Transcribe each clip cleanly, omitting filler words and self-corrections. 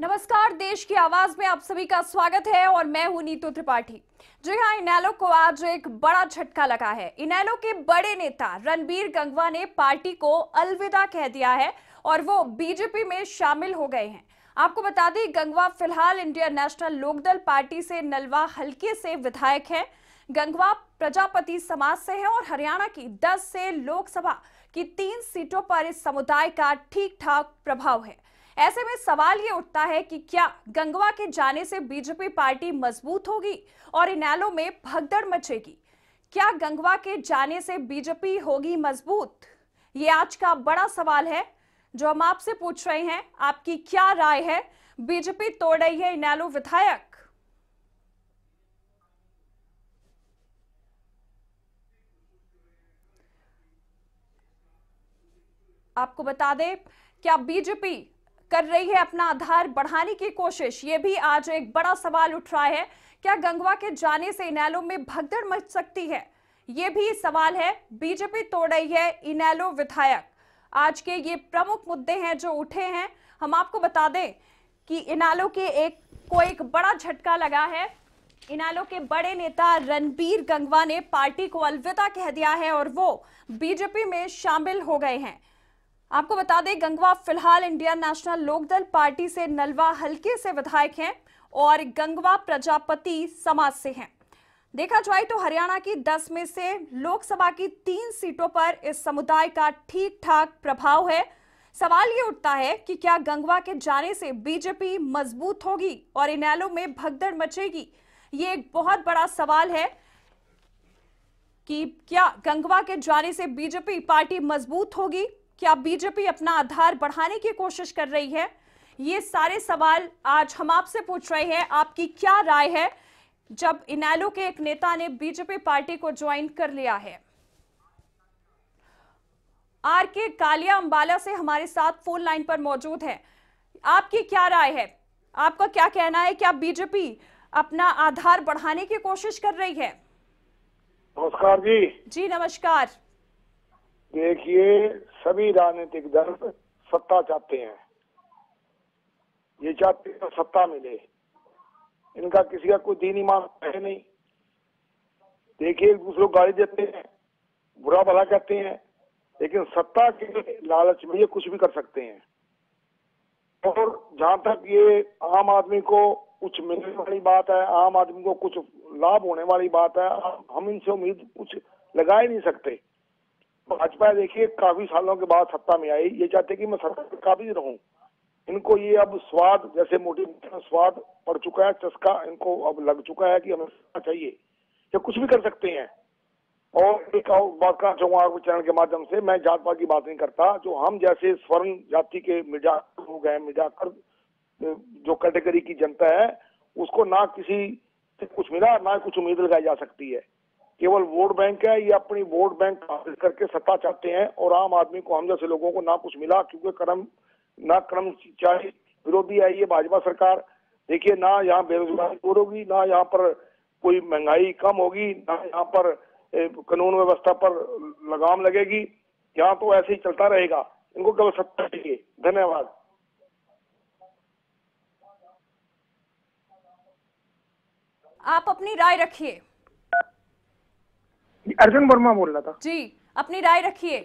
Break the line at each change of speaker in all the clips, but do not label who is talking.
नमस्कार, देश की आवाज में आप सभी का स्वागत है और मैं हूं नीतू त्रिपाठी। जी हां, इनेलो को आज एक बड़ा झटका लगा है। इनेलो के बड़े नेता रणबीर गंगवा ने पार्टी को अलविदा कह दिया है और वो बीजेपी में शामिल हो गए हैं। आपको बता दें, गंगवा फिलहाल इंडियन नेशनल लोकदल पार्टी से नलवा हल्के से विधायक है। गंगवा प्रजापति समाज से है और हरियाणा की 10 से लोकसभा की 3 सीटों पर इस समुदाय का ठीक ठाक प्रभाव है। ऐसे में सवाल ये उठता है कि क्या गंगवा के जाने से बीजेपी पार्टी मजबूत होगी और इनेलो में भगदड़ मचेगी? क्या गंगवा के जाने से बीजेपी होगी मजबूत? ये आज का बड़ा सवाल है जो हम आपसे पूछ रहे हैं। आपकी क्या राय है? बीजेपी तोड़ रही है इनेलो विधायक। आपको बता दें, क्या बीजेपी कर रही है अपना आधार बढ़ाने की कोशिश? ये भी आज एक बड़ा सवाल उठ रहा है। क्या गंगवा के जाने से इनेलो में भगदड़ मच सकती है? ये भी सवाल है। बीजेपी तोड़ रही है इनेलो विधायक। आज के ये प्रमुख मुद्दे हैं जो उठे हैं। हम आपको बता दें कि इनेलो के एक बड़ा झटका लगा है। इनेलो के बड़े नेता रणबीर गंगवा ने पार्टी को अलविदा कह दिया है और वो बीजेपी में शामिल हो गए हैं। आपको बता दें, गंगवा फिलहाल इंडियन नेशनल लोकदल पार्टी से नलवा हल्के से विधायक हैं और गंगवा प्रजापति समाज से हैं। देखा जाए तो हरियाणा की 10 में से लोकसभा की 3 सीटों पर इस समुदाय का ठीक ठाक प्रभाव है। सवाल ये उठता है कि क्या गंगवा के जाने से बीजेपी मजबूत होगी और इनेलो में भगदड़ मचेगी? ये एक बहुत बड़ा सवाल है कि क्या गंगवा के जाने से बीजेपी पार्टी मजबूत होगी? क्या बीजेपी अपना आधार बढ़ाने की कोशिश कर रही है? ये सारे सवाल आज हम आपसे पूछ रहे हैं। आपकी क्या राय है जब इनेलो के एक नेता ने बीजेपी पार्टी को ज्वाइन कर लिया है? आर के कालिया अंबाला से हमारे साथ फोन लाइन पर मौजूद है। आपकी क्या राय है? आपका क्या कहना है? क्या बीजेपी अपना आधार बढ़ाने की कोशिश कर रही है?
नमस्कार जी।
जी नमस्कार।
देखिए, सभी राजनीतिक दल सत्ता चाहते हैं। ये चाहते हैं सत्ता मिले। इनका किसी का कोई दीन ईमान है नहीं। देखिए, एक दूसरे को गाली देते हैं, बुरा भला कहते हैं, लेकिन सत्ता के लालच में ये कुछ भी कर सकते हैं। और जहां तक ये आम आदमी को कुछ मिलने वाली बात है, आम आदमी को कुछ लाभ होने वाली बात है, हम इनसे उम्मीद कुछ लगा ही नहीं सकते। भाजपा देखिए काफी सालों के बाद सत्ता में आई। ये चाहते कि मैं सत्ता में काबिज रहूं। इनको ये अब स्वाद, जैसे मोटी स्वाद पड़ चुका है, चस्का इनको अब लग चुका है कि हमें सत्ता चाहिए। ये कुछ भी कर सकते हैं। और एक और बात करना चाहूंगा आपके चैनल के माध्यम से, मैं जात पात की बात नहीं करता। जो हम जैसे स्वर्ण जाति के मिर्जाकर लोग हैं, मिर्जाकर जो कैटेगरी की जनता है, उसको ना किसी से कुछ मिला, ना कुछ उम्मीद लगाई जा सकती है। केवल वोट बैंक है। ये अपनी वोट बैंक हासिल करके सत्ता चाहते हैं और आम आदमी को, हम जैसे लोगों को ना कुछ मिला, क्योंकि कर्मचारी विरोधी है ये भाजपा सरकार। देखिए, ना यहाँ बेरोजगारी दूर होगी, ना यहाँ पर कोई महंगाई कम होगी, ना यहाँ पर कानून व्यवस्था पर लगाम लगेगी। यहाँ तो ऐसे ही चलता रहेगा। इनको केवल सत्ता चाहिए। धन्यवाद।
आप अपनी राय रखिए।
अर्जुन वर्मा बोल रहा था
जी, अपनी राय रखिए।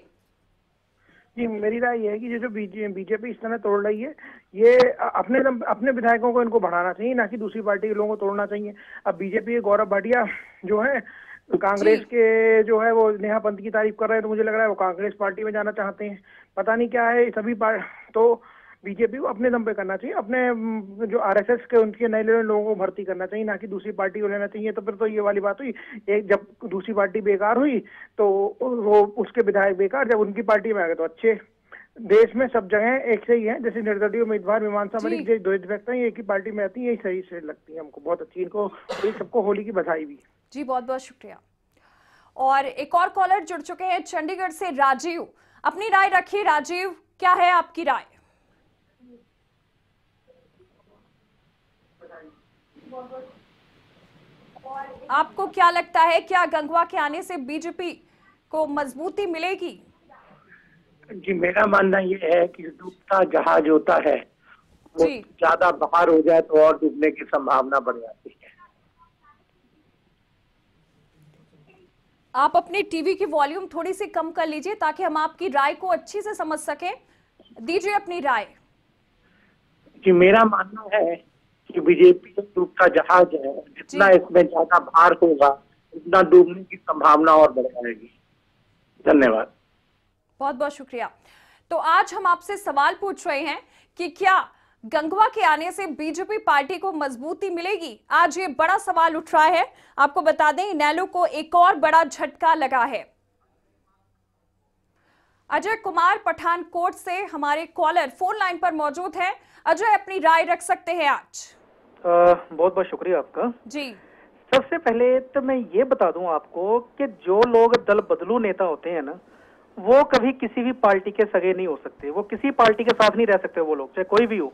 जी, मेरी राय ये है कि ये जो बीजेपी इस तरह तोड़ रही है, ये अपने विधायकों को इनको बढ़ाना चाहिए, ना कि दूसरी पार्टी के लोगों को तोड़ना चाहिए। अब बीजेपी के गौरव भाटिया जो है कांग्रेस के जो है वो नेहा पंत की तारीफ कर रहे हैं, तो मुझे लग रहा है वो कांग्रेस पार्टी में जाना चाहते हैं। पता नहीं क्या है सभी तो बीजेपी को अपने दम पे करना चाहिए। अपने जो आरएसएस के उनके नए लोगों को भर्ती करना चाहिए, ना कि दूसरी पार्टी को लेना चाहिए। तो फिर तो ये वाली बात हुई, एक जब दूसरी पार्टी बेकार हुई तो वो उसके विधायक बेकार, जब उनकी पार्टी में आ गए तो अच्छे। देश में सब जगह एक से ही है। जैसे निर्दलीय उम्मीदवार मीमांसा मलिक जो दो व्यक्ति हैं, एक ही पार्टी में आती है, यही सही से लगती है हमको, बहुत अच्छी। इनको सबको होली की बधाई भी।
जी, बहुत बहुत शुक्रिया। और एक और कॉलर जुड़ चुके हैं चंडीगढ़ से, राजीव। अपनी राय रखिए। राजीव, क्या है आपकी राय? आपको क्या लगता है, क्या गंगवा के आने से बीजेपी को मजबूती मिलेगी?
जी, मेरा मानना ये है कि डूबता जहाज होता है वो
जी
ज्यादा बाहर हो जाए तो और डूबने की संभावना बढ़ जाती है।
आप अपनी टीवी की वॉल्यूम थोड़ी सी कम कर लीजिए ताकि हम आपकी राय को अच्छी से समझ सकें। दीजिए अपनी राय।
कि मेरा मानना है कि बीजेपी जो डूबता जहाज है, जितना
जी
इसमें ज्यादा भार होगा उतना डूबने की संभावना और बढ़ जाएगी। धन्यवाद।
बहुत बहुत शुक्रिया। तो आज हम आपसे सवाल पूछ रहे हैं कि क्या गंगवा के आने से बीजेपी पार्टी को मजबूती मिलेगी। आज ये बड़ा सवाल उठ रहा है। आपको बता दें इनेलो को एक और बड़ा झटका लगा है। अजय कुमार पठानकोट से हमारे कॉलर फोन लाइन पर मौजूद है। अजय अपनी राय रख सकते हैं आज।
बहुत बहुत शुक्रिया आपका।
जी
सबसे पहले तो मैं ये बता दूं आपको कि जो लोग दल बदलू नेता होते हैं ना, वो कभी किसी भी पार्टी के सगे नहीं हो सकते। वो किसी पार्टी के साथ नहीं रह सकते वो लोग, चाहे कोई भी हो।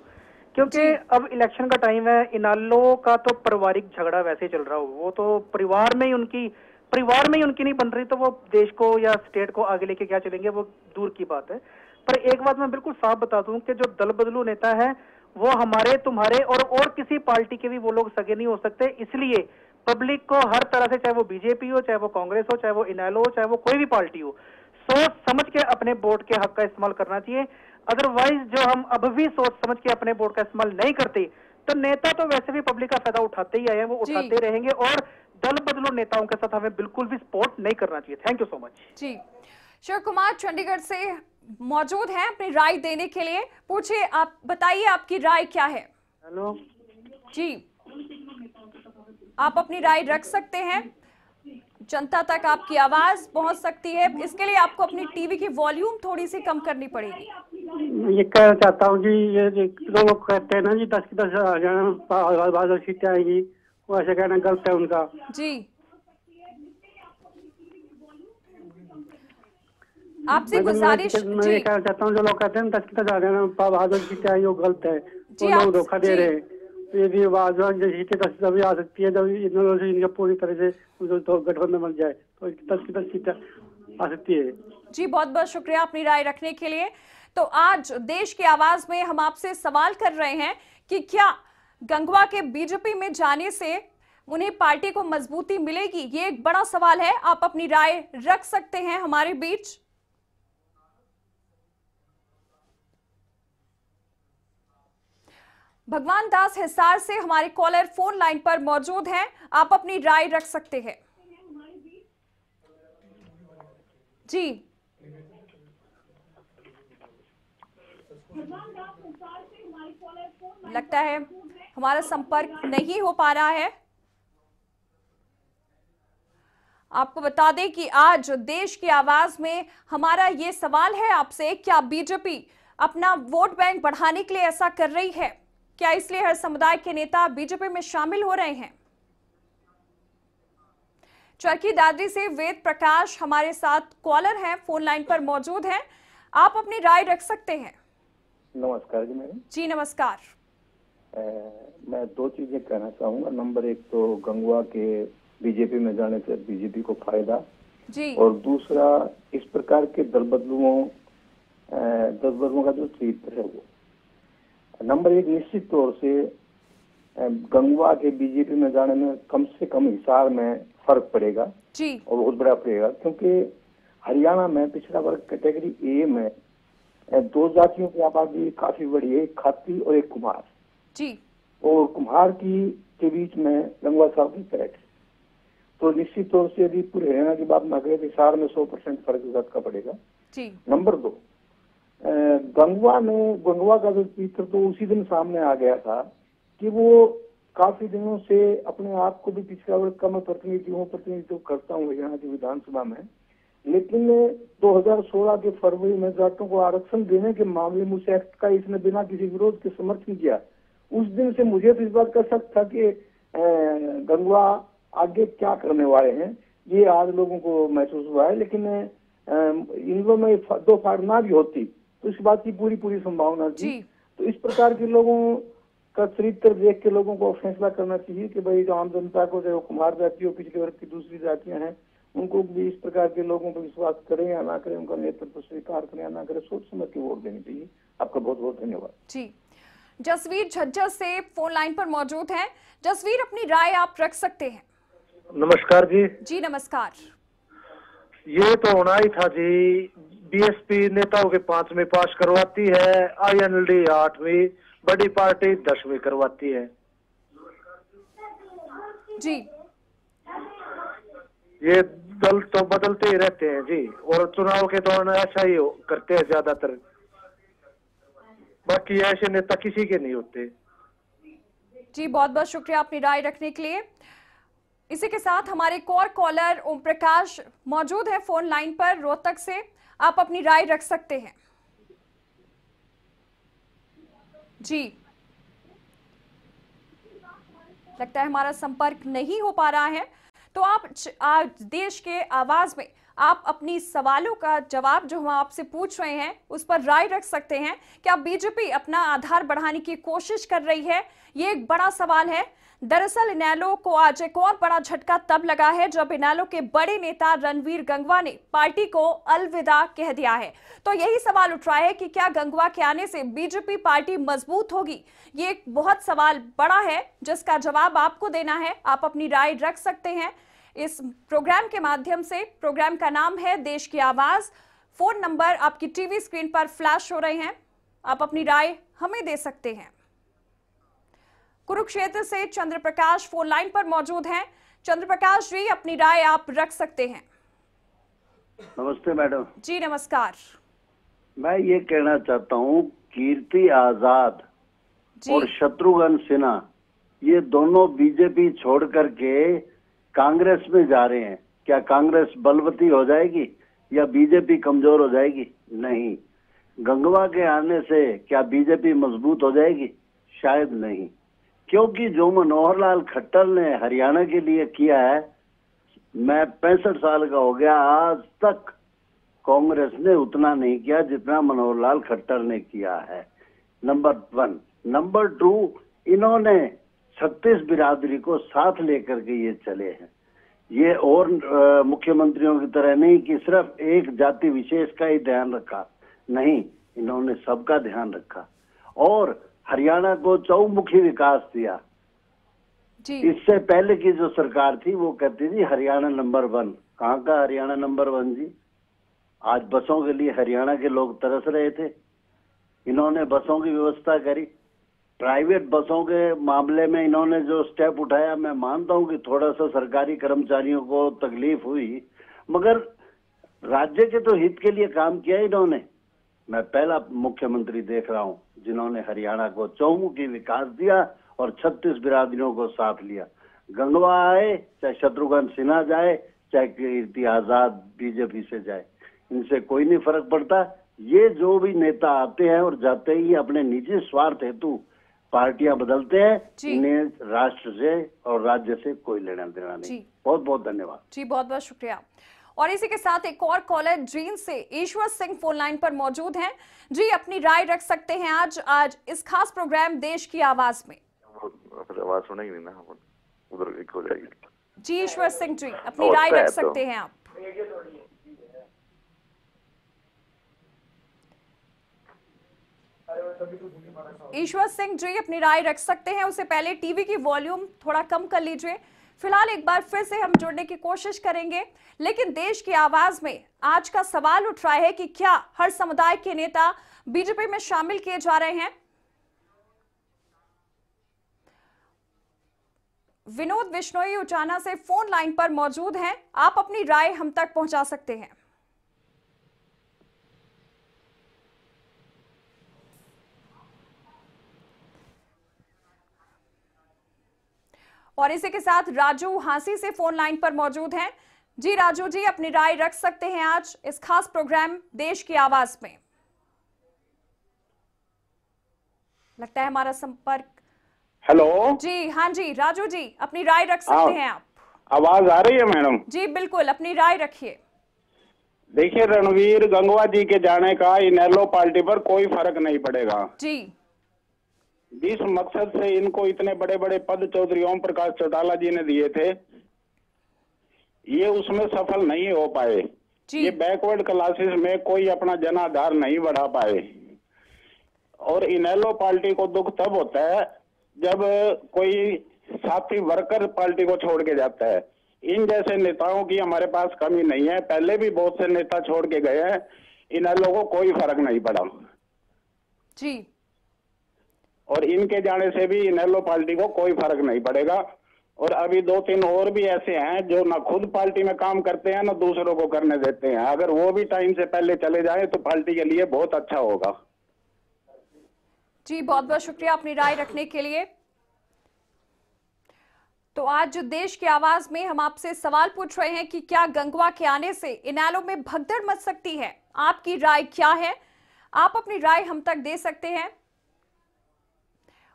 क्योंकि अब इलेक्शन का टाइम है। इनालो का तो पारिवारिक झगड़ा वैसे ही चल रहा हो, वो तो परिवार में ही उनकी नहीं बन रही, तो वो देश को या स्टेट को आगे लेके क्या चलेंगे वो दूर की बात है। पर एक बात मैं बिल्कुल साफ बता दूं कि जो दल बदलू नेता है वो हमारे तुम्हारे और किसी पार्टी के भी वो लोग सगे नहीं हो सकते। इसलिए पब्लिक को हर तरह से, चाहे वो बीजेपी हो, चाहे वो कांग्रेस हो, चाहे वो इनेलो हो, चाहे वो कोई भी पार्टी हो, सोच समझ के अपने वोट के हक का इस्तेमाल करना चाहिए। अदरवाइज जो हम अब भी सोच समझ के अपने वोट का इस्तेमाल नहीं करते तो नेता तो वैसे भी पब्लिक का फायदा उठाते ही आए हैं, वो उठाते रहेंगे। और दल बदलू नेताओं के साथ हमें बिल्कुल भी सपोर्ट नहीं करना चाहिए। Thank you so much.
जी शिव कुमार चंडीगढ़ से मौजूद हैं अपनी राय देने के लिए। पूछिए, आप बताइए आपकी राय क्या है।
हेलो
जी आप अपनी राय रख सकते हैं। जनता तक आपकी आवाज पहुंच सकती है। इसके लिए आपको अपनी टीवी की वॉल्यूम थोड़ी सी कम करनी पड़ेगी।
ये कहना चाहता हूँ कि ये लोग कहते हैं ना जी 10 की 10 बादल सीटें आएंगी, वो ऐसे कहना गलत है उनका।
जी आपसे गुजारिश।
मैं
जी
ये कहना चाहता हूँ जो लोग कहते हैं 10 की 10 आ जाना बादल सीटें आई, वो गलत है।
जी,
वो लोग
आप-
धोखा दे
जी।
रहे हैं। यदि बादल सीटें 10 की 10 आ सकती है, जब इन लोगों से इनका पूरी तरह से तो गठबंधन बन जाए तो 10 की 10 सीटें आ सकती है।
जी बहुत बहुत शुक्रिया अपनी राय रखने के लिए। तो आज देश की आवाज में हम आपसे सवाल कर रहे हैं कि क्या गंगवा के बीजेपी में जाने से उन्हें पार्टी को मजबूती मिलेगी। ये एक बड़ा सवाल है। आप अपनी राय रख सकते हैं हमारे बीच। भगवान दास हिसार से हमारे कॉलर फोन लाइन पर मौजूद हैं। आप अपनी राय रख सकते हैं। जी लगता है हमारा संपर्क नहीं हो पा रहा है। आपको बता दें कि आज देश की आवाज में हमारा ये सवाल है आपसे, क्या बीजेपी अपना वोट बैंक बढ़ाने के लिए ऐसा कर रही है? क्या इसलिए हर समुदाय के नेता बीजेपी में शामिल हो रहे हैं? चरखी दादरी से वेद प्रकाश हमारे साथ कॉलर हैं, फोन लाइन पर मौजूद हैं। आप अपनी राय रख सकते हैं।
नमस्कार जी मैडम।
जी नमस्कार।
मैं दो चीजें कहना चाहूंगा। नंबर एक तो गंगवा के बीजेपी में जाने से बीजेपी को फायदा
जी
और दूसरा इस प्रकार के दल बदलुओं का जो चरित्र है वो। नंबर एक निश्चित तौर से गंगवा के बीजेपी में जाने में कम से कम हिसार में फर्क पड़ेगा
जी
और बहुत बड़ा पड़ेगा, क्योंकि हरियाणा में पिछड़ा वर्ग कैटेगरी ए में दो जातियों की आबादी काफी बड़ी है, एक खाती और एक कुम्हार
जी।
और कुम्हार की के बीच में गंगवा साहब की पैठ। तो निश्चित तौर से यदि पूरे हरियाणा की बात ना करें तो हिसार में 100% फर्क इस बात का पड़ेगा।
जी
नंबर दो, गंगवा का जो चित्र तो उसी दिन सामने आ गया था कि वो काफी दिनों से अपने आप को भी पिछड़ा वर्ग का मैं प्रतिनिधित्व करता हूँ हरियाणा की विधानसभा में, लेकिन 2016 के फरवरी में जाटों को आरक्षण देने के मामले में उस एक्ट का इसने बिना किसी विरोध के समर्थन किया। उस दिन से मुझे तो इस बात का शक था कि गंगवा आगे क्या करने वाले हैं, ये आज लोगों को महसूस हुआ है। लेकिन इन लोगों में दो फाड़ना भी होती तो इस बात की पूरी संभावना थी। तो इस प्रकार के लोगों का चरित्र देख के लोगों को फैसला करना चाहिए कि भाई जो आम जनता को, चाहे वो कुम्हार जाति हो, पिछले वर्ग की दूसरी जातियां हैं, उनको भी इस प्रकार के लोगों पर विश्वास करें या ना करें, उनका नेतृत्व स्वीकार करें या ना करें, सोच समझ के वोट देनी चाहिए। आपका बहुत बहुत धन्यवाद।
जी जसवीर झज्जर से फोन लाइन पर मौजूद हैं। जसवीर, अपनी राय आप रख सकते हैं।
नमस्कार जी।
जी नमस्कार।
ये तो होना ही था जी, बीएसपी नेताओं के 5वीं पास करवाती है, आईएनएलडी 8वीं, बड़ी पार्टी 10वीं करवाती है
जी।
ये दल तो बदलते ही रहते हैं जी, और चुनाव के दौरान ऐसा ही करते हैं ज्यादातर, बाकी ऐसे नेता किसी के नहीं होते
जी। बहुत बहुत शुक्रिया अपनी राय रखने के लिए। इसी के साथ हमारे एक और कॉलर ओम प्रकाश मौजूद है फोन लाइन पर रोहतक से, आप अपनी राय रख सकते हैं। जी, लगता है हमारा संपर्क नहीं हो पा रहा है, तो आप आज देश के आवाज में आप अपनी सवालों का जवाब जो हम आपसे पूछ रहे हैं उस पर राय रख सकते हैं। क्या बीजेपी अपना आधार बढ़ाने की कोशिश कर रही है? ये एक बड़ा सवाल है। दरअसल इनेलो को आज एक और बड़ा झटका तब लगा है जब इनेलो के बड़े नेता रणवीर गंगवा ने पार्टी को अलविदा कह दिया है। तो यही सवाल उठ रहा है कि क्या गंगवा के आने से बीजेपी पार्टी मजबूत होगी? ये एक बहुत सवाल बड़ा है जिसका जवाब आपको देना है। आप अपनी राय रख सकते हैं इस प्रोग्राम के माध्यम से। प्रोग्राम का नाम है देश की आवाज। फोन नंबर आपकी टीवी स्क्रीन पर फ्लैश हो रहे हैं, आप अपनी राय हमें दे सकते हैं। कुरुक्षेत्र से चंद्र प्रकाश फोन लाइन पर मौजूद हैं। चंद्र प्रकाश जी, अपनी राय आप रख सकते हैं।
नमस्ते मैडम
जी नमस्कार।
मैं ये कहना चाहता हूँ, कीर्ति आजाद और शत्रुघ्न सिन्हा ये दोनों बीजेपी छोड़ करके कांग्रेस में जा रहे हैं। क्या कांग्रेस बलवती हो जाएगी या बीजेपी कमजोर हो जाएगी? नहीं। गंगवा के आने से क्या बीजेपी मजबूत हो जाएगी? शायद नहीं, क्योंकि जो मनोहर लाल खट्टर ने हरियाणा के लिए किया है, मैं 65 साल का हो गया, आज तक कांग्रेस ने उतना नहीं किया जितना मनोहर लाल खट्टर ने किया है। नंबर 1। नंबर 2, इन्होंने 36 बिरादरी को साथ लेकर के ये चले हैं। ये और मुख्यमंत्रियों की तरह नहीं कि सिर्फ एक जाति विशेष का ही ध्यान रखा, नहीं, इन्होंने सबका ध्यान रखा और हरियाणा को चौमुखी विकास दिया
जी।
इससे पहले की जो सरकार थी वो कहती थी हरियाणा नंबर 1। कहाँ का हरियाणा नंबर 1 जी? आज बसों के लिए हरियाणा के लोग तरस रहे थे, इन्होंने बसों की व्यवस्था करी। प्राइवेट बसों के मामले में इन्होंने जो स्टेप उठाया, मैं मानता हूं कि थोड़ा सा सरकारी कर्मचारियों को तकलीफ हुई, मगर राज्य के तो हित के लिए काम किया इन्होंने। मैं पहला मुख्यमंत्री देख रहा हूं जिन्होंने हरियाणा को चौमुखी विकास दिया और 36 बिरादरियों को साथ लिया। गंगवा आए, चाहे शत्रुघ्न सिन्हा जाए, चाहे कीर्ति आजाद बीजेपी से जाए, इनसे कोई नहीं फर्क पड़ता। ये जो भी नेता आते हैं और जाते ही अपने निजी स्वार्थ हेतु पार्टियां बदलते हैं, इन्हें राष्ट्र से और राज्य से कोई लेना देना नहीं। बहुत बहुत धन्यवाद
जी, बहुत बहुत शुक्रिया। और इसी के साथ एक और कॉलर जींद से ईश्वर सिंह फोन लाइन पर मौजूद हैं। जी, अपनी राय रख सकते हैं आज इस खास प्रोग्राम देश की आवाज में।
आवाज सुनेगी नहीं ना, उधर एक हो जाएगी।
जी ईश्वर सिंह जी, अपनी राय रख सकते हैं आप। ईश्वर सिंह जी अपनी राय रख सकते हैं। उससे पहले टीवी की वॉल्यूम थोड़ा कम कर लीजिए। फिलहाल एक बार फिर से हम जुड़ने की कोशिश करेंगे, लेकिन देश की आवाज में आज का सवाल उठ रहा है कि क्या हर समुदाय के नेता बीजेपी में शामिल किए जा रहे हैं। विनोद बिश्नोई उचाना से फोन लाइन पर मौजूद हैं, आप अपनी राय हम तक पहुंचा सकते हैं। और इसी के साथ राजू हांसी से फोन लाइन पर मौजूद हैं। जी राजू जी, अपनी राय रख सकते हैं आज इस खास प्रोग्राम देश की आवाज में। लगता है हमारा संपर्क।
हेलो
जी, हाँ जी राजू जी, अपनी राय रख सकते हैं आप।
आवाज आ रही है मैडम?
जी बिल्कुल, अपनी राय रखिए।
देखिए, रणवीर गंगवा जी के जाने का इनेलो पार्टी पर कोई फर्क नहीं पड़ेगा
जी।
जिस मकसद से इनको इतने बड़े बड़े पद चौधरी ओम प्रकाश चौटाला जी ने दिए थे, ये उसमें सफल नहीं हो पाए। ये बैकवर्ड क्लासेस में कोई अपना जनाधार नहीं बढ़ा पाए
और इनेलो पार्टी को दुख तब होता है जब कोई साथी वर्कर पार्टी को छोड़ के जाता है। इन जैसे नेताओं की हमारे पास कमी नहीं है, पहले भी बहुत से नेता छोड़ के गए हैं, इनेलो को कोई फर्क नहीं पड़ा
जी।
और इनके जाने से भी इनेलो पार्टी को कोई फर्क नहीं पड़ेगा। और अभी 2-3 और भी ऐसे हैं जो ना खुद पार्टी में काम करते हैं ना दूसरों को करने देते हैं। अगर वो भी टाइम से पहले चले जाएं तो पार्टी के लिए बहुत अच्छा होगा।
जी, बहुत बहुत शुक्रिया अपनी राय रखने के लिए। तो आज देश की आवाज में हम आपसे सवाल पूछ रहे हैं कि क्या गंगवा के आने से इनेलो में भगदड़ मच सकती है? आपकी राय क्या है? आप अपनी राय हम तक दे सकते हैं।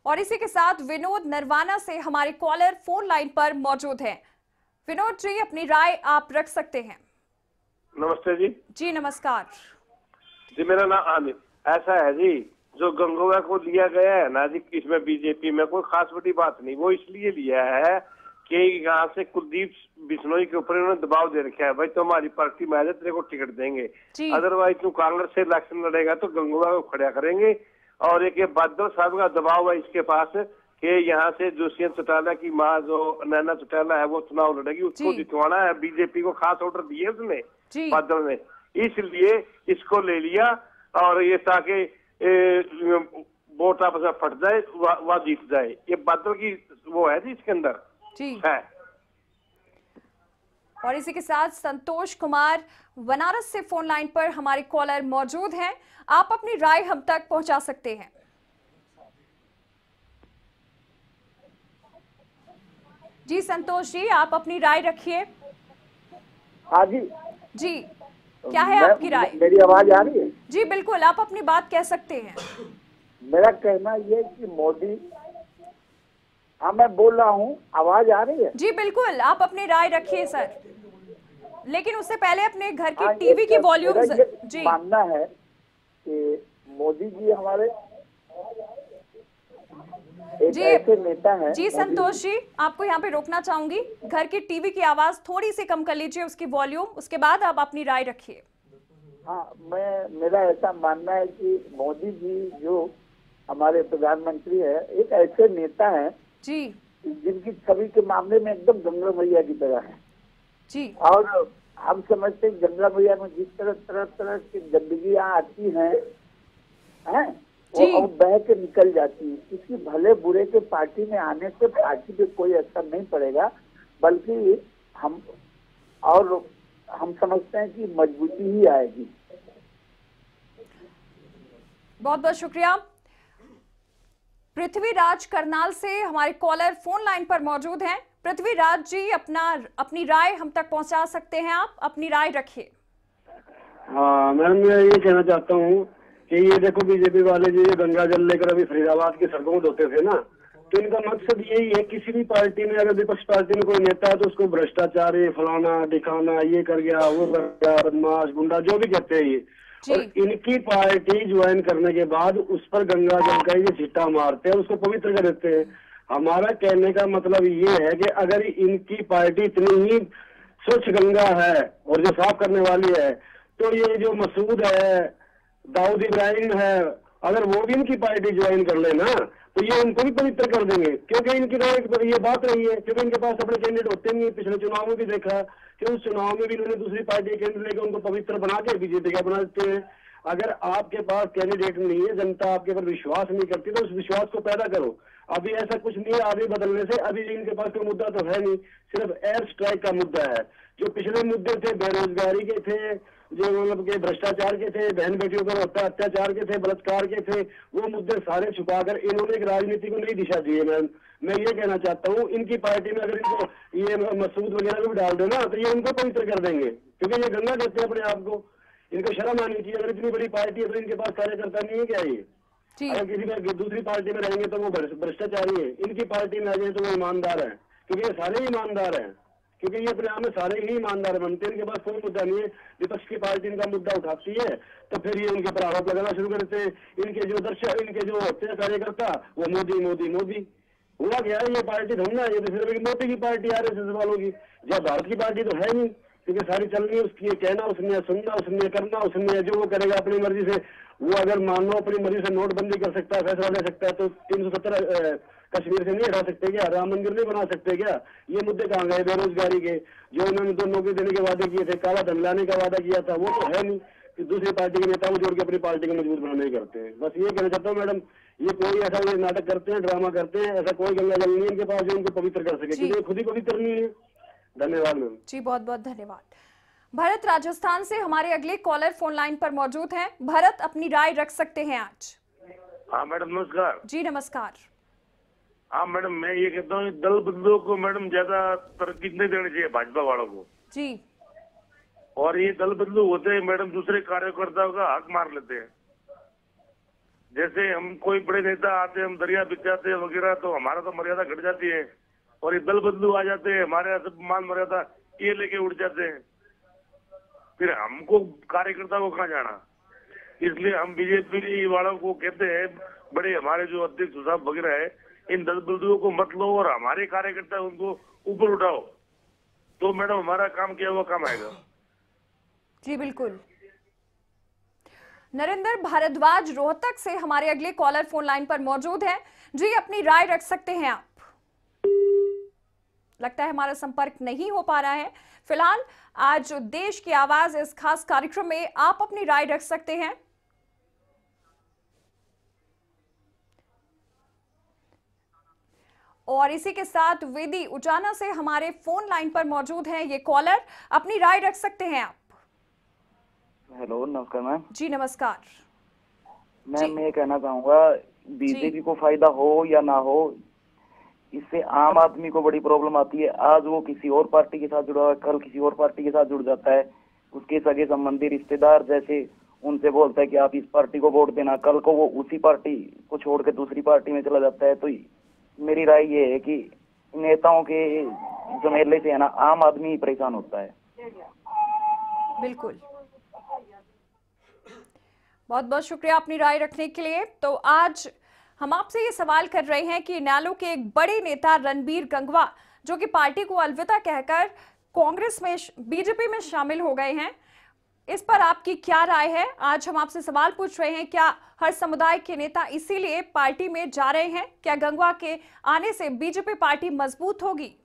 और इसी के साथ विनोद नरवाना से हमारे कॉलर फोन लाइन पर मौजूद हैं। विनोद जी, अपनी राय आप रख सकते हैं।
नमस्ते जी।
जी नमस्कार
जी, मेरा नाम आमिर। ऐसा है जी, जो गंगवा को लिया गया है ना जी, इसमें बीजेपी में कोई खास बड़ी बात नहीं। वो इसलिए लिया है कि यहाँ से कुलदीप बिश्नोई के ऊपर उन्होंने दबाव दे रखा है, भाई तो हमारी पार्टी में आ जाए तेरे को टिकट देंगे, अदरवाइज तू कांग्रेस से इलेक्शन लड़ेगा तो गंगवा को खड़ा करेंगे। और एक ये बादल साहब का दबाव है इसके पास कि यहाँ से दुष्यंत चौटाला की माँ जो नैना चौटाला है वो चुनाव लड़ेगी, उसको जितवाना है। बीजेपी को खास ऑर्डर दिए उसने, बादल ने, इसलिए इसको ले लिया। और ये ताकि वोट आपस में फट जाए, वह जीत जाए, ये बादल की वो है जी इसके अंदर
जी
है।
और इसी के साथ संतोष कुमार बनारस से फोन लाइन पर हमारे कॉलर मौजूद हैं। आप अपनी राय हम तक पहुंचा सकते हैं। जी संतोष जी, आप अपनी राय रखिए।
हाँ जी
जी, क्या है आपकी राय?
मेरी आवाज आ रही है?
जी बिल्कुल, आप अपनी बात कह सकते हैं।
मेरा कहना ये कि मोदी, हाँ मैं बोल रहा हूँ, आवाज आ रही है?
जी बिल्कुल, आप अपनी राय रखिए सर, लेकिन उससे पहले अपने घर की टीवी की वॉल्यूम जी
मानना है कि मोदी जी हमारे एक ऐसे नेता हैं।
जी संतोष जी, आपको यहाँ पे रोकना चाहूंगी, घर की टीवी की आवाज थोड़ी सी कम कर लीजिए उसकी वॉल्यूम, उसके बाद आप अपनी राय रखिए।
हाँ, मेरा ऐसा मानना है कि मोदी जी जो हमारे प्रधानमंत्री है, एक ऐसे नेता है
जी
जिनकी छवि के मामले में एकदम गंगा मैया की तरह है
जी।
और हम समझते हैं गंगा मैया में जिस तरह तरह की गंदगियां आती हैं वो बह के निकल जाती है। किसी भले बुरे के पार्टी में आने से पार्टी पे कोई असर नहीं पड़ेगा, बल्कि हम समझते हैं कि मजबूती ही आएगी।
बहुत बहुत शुक्रिया। पृथ्वीराज करनाल से हमारे कॉलर फोन लाइन पर मौजूद हैं। पृथ्वीराज जी, अपनी राय हम तक पहुंचा सकते हैं, आप अपनी राय रखिए।
हाँ मैम, मैं ये कहना चाहता हूँ कि ये देखो बीजेपी वाले जो ये गंगा जल लेकर अभी फरीदाबाद की सड़कों में धोते थे ना, तो इनका मकसद यही है, किसी भी पार्टी में अगर विपक्ष पार्टी में कोई नेता है तो उसको भ्रष्टाचारी, फलाना दिखाना, ये कर गया, वो कर गया, बदमाश, गुंडा, जो भी कहते हैं ये। और इनकी पार्टी ज्वाइन करने के बाद उस पर गंगा जल का ये छिट्टा मारते हैं, उसको पवित्र कर देते हैं। हमारा कहने का मतलब ये है कि अगर इनकी पार्टी इतनी ही स्वच्छ गंगा है और जो साफ करने वाली है, तो ये जो मसूद है, दाऊद इब्राहिम है, अगर वो भी इनकी पार्टी ज्वाइन कर ले ना, तो ये उनको भी पवित्र कर देंगे। क्योंकि इनकी तो ये बात रही है, क्योंकि इनके पास अपने कैंडिडेट होते नहीं। पिछले चुनाव में भी देखा कि उस चुनाव में भी इन्होंने दूसरी पार्टी के कैंडिडेट लेकर उनको पवित्र बना के बीजेपी का बना देते हैं। अगर आपके पास कैंडिडेट नहीं है, जनता आपके ऊपर विश्वास नहीं करती, तो उस विश्वास को पैदा करो। अभी ऐसा कुछ नहीं है आदमी बदलने से, अभी इनके पास कोई मुद्दा तो है नहीं, सिर्फ एयर स्ट्राइक का मुद्दा है। जो पिछले मुद्दे थे, बेरोजगारी के थे, जो मतलब के भ्रष्टाचार के थे, बहन बेटियों पर होता अत्याचार के थे, बलात्कार के थे, वो मुद्दे सारे छुपाकर इन्होंने एक राजनीति को नई दिशा दी है। मैं ये कहना चाहता हूँ, इनकी पार्टी में अगर इनको ये मसूद वगैरह को भी डाल देना तो ये उनको पवित्र कर देंगे, क्योंकि ये गंगा कहते हैं अपने आप को। इनको शर्म आनी चाहिए, अगर इतनी बड़ी पार्टी है तो इनके पास कार्यकर्ता नहीं है क्या? ये अगर किसी का दूसरी पार्टी में रहेंगे तो वो भ्रष्टाचारी है, इनकी पार्टी में आ जाए तो वो ईमानदार है, क्योंकि ये सारे ईमानदार हैं, क्योंकि ये अपने आप में सारे ही ईमानदार बनते हैं। इनके पास कोई मुद्दा नहीं है। विपक्ष की पार्टी इनका मुद्दा उठाती है तो फिर ये उनके पर आरोप लगाना शुरू करते हैं। इनके जो दर्शक, इनके जो होते हैं कार्यकर्ता, वो मोदी मोदी मोदी। हुआ क्या है, ये पार्टी धमना है, ये तो सिर्फ मोदी की पार्टी, RSS वालों की। जब भारत की पार्टी तो है नहीं, क्योंकि सारी चलनी है उसकी, कहना उसने, सुनना उसने, करना उसने, जो वो करेगा अपनी मर्जी से। वो अगर मान लो अपनी मर्जी से नोटबंदी कर सकता है, फैसला ले सकता है, तो 317 कश्मीर से नहीं हटा सकते क्या? राम मंदिर नहीं बना सकते क्या? ये मुद्दे कहाँ गए बेरोजगारी के? जो उन्होंने 2 नौकरी देने के वादे किए थे, काला धन लाने का वादा किया था, वो तो है नहीं कि दूसरी पार्टी के नेता को जोड़ के अपनी पार्टी को मजबूत बनाने ही करते हैं। बस ये कहना चाहता हूँ मैडम, ये कोई ऐसा ये नाटक करते हैं, ड्रामा करते हैं, ऐसा कोई गंगा जल नहीं इनके पास जो उनको पवित्र कर सके, क्योंकि खुद ही पवित्र नहीं है। धन्यवाद मैम
जी, बहुत बहुत धन्यवाद। भरत राजस्थान से हमारे अगले कॉलर फोन लाइन पर मौजूद हैं। भरत, अपनी राय रख सकते हैं आज।
हाँ मैडम नमस्कार।
जी नमस्कार।
हाँ मैडम, मैं ये कहता हूँ दल बंधुओं को मैडम ज्यादा तरक्की नहीं देनी चाहिए भाजपा वालों को
जी।
और ये दल बंधु होते हैं मैडम, दूसरे कार्यकर्ताओं का हक मार लेते हैं। जैसे हम कोई बड़े नेता आते हैं, हम दरिया बिछाते हैं वगैरह, तो हमारा तो मर्यादा घट जाती है, और ये दल बंधु आ जाते हैं, हमारे मान मर्यादा ये लेके उड़ जाते हैं, फिर हमको कार्यकर्ता को कहाँ जाना। इसलिए हम बीजेपी वालों को कहते हैं, बड़े हमारे जो अध्यक्ष साहब वगैरह है, इन दल बंधुओं को मत लो और हमारे कार्यकर्ता उनको ऊपर उठाओ, तो मैडम हमारा काम किया हुआ काम आएगा।
जी बिल्कुल। नरेंद्र भारद्वाज रोहतक से हमारे अगले कॉलर फोन लाइन पर मौजूद है। जी, अपनी राय रख सकते हैं आप। लगता है हमारा संपर्क नहीं हो पा रहा है। फिलहाल आज देश की आवाज इस खास कार्यक्रम में आप अपनी राय रख सकते हैं। और इसी के साथ वेदी उजाना से हमारे फोन लाइन पर मौजूद हैं ये कॉलर, अपनी राय रख सकते हैं आप।
हेलो, नमस्कार मैम।
जी नमस्कार
मैम। मैं ये कहना चाहूंगा, बीजेपी को फायदा हो या ना हो, इससे आम आदमी को बड़ी प्रॉब्लम आती है। आज वो किसी और पार्टी के साथ जुड़ा है, कल किसी और पार्टी के साथ जुड़ जाता है। उसके सगे संबंधी रिश्तेदार जैसे उनसे बोलता है कि आप इस पार्टी को वोट देना, कल को वो उसी पार्टी को छोड़ के दूसरी पार्टी में चला जाता है। तो मेरी राय ये है कि नेताओं के झमेले से है ना, आम आदमी ही परेशान होता है।
बिल्कुल, बहुत बहुत शुक्रिया अपनी राय रखने के लिए। तो आज हम आपसे ये सवाल कर रहे हैं कि इनेलो के एक बड़े नेता रणबीर गंगवा, जो कि पार्टी को अलविदा कहकर कांग्रेस में बीजेपी में शामिल हो गए हैं, इस पर आपकी क्या राय है? आज हम आपसे सवाल पूछ रहे हैं, क्या हर समुदाय के नेता इसीलिए पार्टी में जा रहे हैं? क्या गंगवा के आने से बीजेपी पार्टी मजबूत होगी?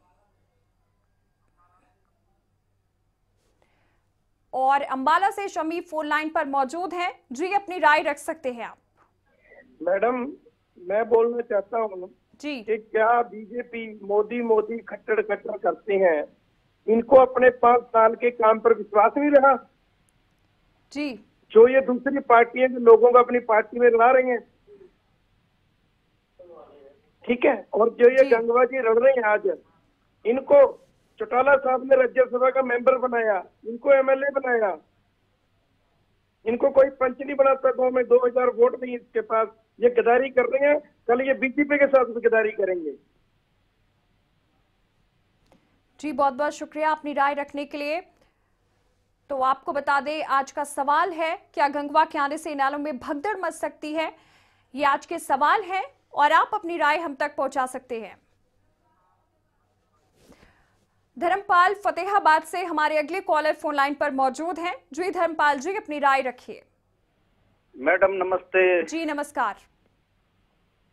और अंबाला से शमी फोन लाइन पर मौजूद हैं। जी, अपनी राय रख सकते हैं आप।
मैडम, मैं बोलना चाहता हूँ
जी
कि क्या बीजेपी मोदी खट्टर करते हैं, इनको अपने 5 साल के काम पर विश्वास नहीं रहा
जी,
जो ये दूसरी पार्टियां जो लोगों को अपनी पार्टी में ला रही हैं, ठीक है। और जो ये गंगवा जी लड़ रहे हैं आज, इनको चौटाला साहब ने राज्यसभा का मेंबर बनाया, इनको एमएलए बनाया, इनको कोई पंच नहीं बनाता गाँव में, 2000 वोट नहीं इसके पास। ये गद्दारी कर रहे हैं, कल ये बीजेपी के साथ भी गद्दारी करेंगे।
जी, बहुत बहुत शुक्रिया अपनी राय रखने के लिए। तो आपको बता दें, आज का सवाल है, क्या गंगवा के आने से इनेलो में भगदड़ मच सकती है? ये आज के सवाल है और आप अपनी राय हम तक पहुंचा सकते हैं। धर्मपाल फतेहाबाद से हमारे अगले कॉलर फोन लाइन पर मौजूद हैं। जी धर्मपाल जी, अपनी राय रखिए।
मैडम नमस्ते।
जी नमस्कार।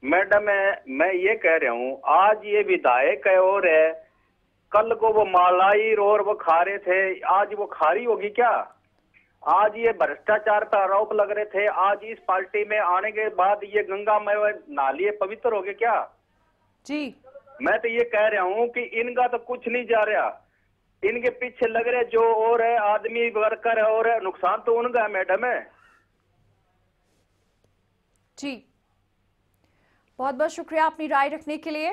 मैडम, मैं ये कह रहा हूँ, आज ये विधायक है और है, कल को वो मलाई और वो खारे थे, आज वो खारी होगी क्या? आज ये भ्रष्टाचार पर आरोप लग रहे थे, आज इस पार्टी में आने के बाद ये गंगा में नाली पवित्र हो गए क्या?
जी,
मैं तो ये कह रहा हूँ कि इनका तो कुछ नहीं जा रहा, इनके पीछे लग रहे जो और है आदमी वर्कर है, और नुकसान तो उनका है मैडम है।
जी, बहुत बहुत शुक्रिया अपनी राय रखने के लिए।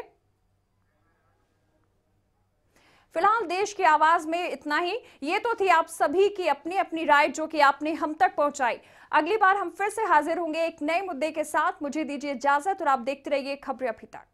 फिलहाल देश की आवाज में इतना ही। ये तो थी आप सभी की अपनी अपनी राय, जो कि आपने हम तक पहुंचाई। अगली बार हम फिर से हाजिर होंगे एक नए मुद्दे के साथ। मुझे दीजिए इजाजत और आप देखते रहिए खबरें अभी तक।